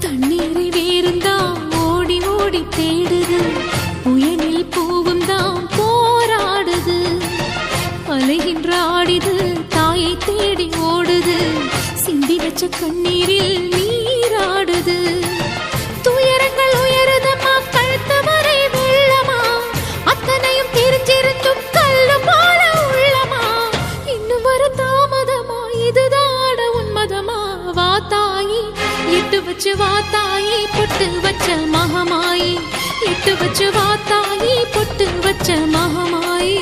தண்ணீரை வேறுந்தான் ஓடி ஓடி தேடுது, புயலில் பூவும் தான் போராடுது. அலைகின்ற ஆடிது தாயை தேடி ஓடுது, சிந்தி வச்ச கண்ணீரில் நீராடுது. துயரங்கள் உயருதம்மா கழுத்து வரை வெள்ளமா, அத்தனையும் தெரிஞ்சிருந்தும் கல்லு போல உள்ளமா. இன்னும் வர தாமதமா, இதுதாட உன்மதமா? வா தாயி, எட்டு வச்சு வா தாயி, பொட்டு வச்ச மகமாயி. எட்டு வச்சு வா தாயி, பொட்டு வச்ச மகமாயி.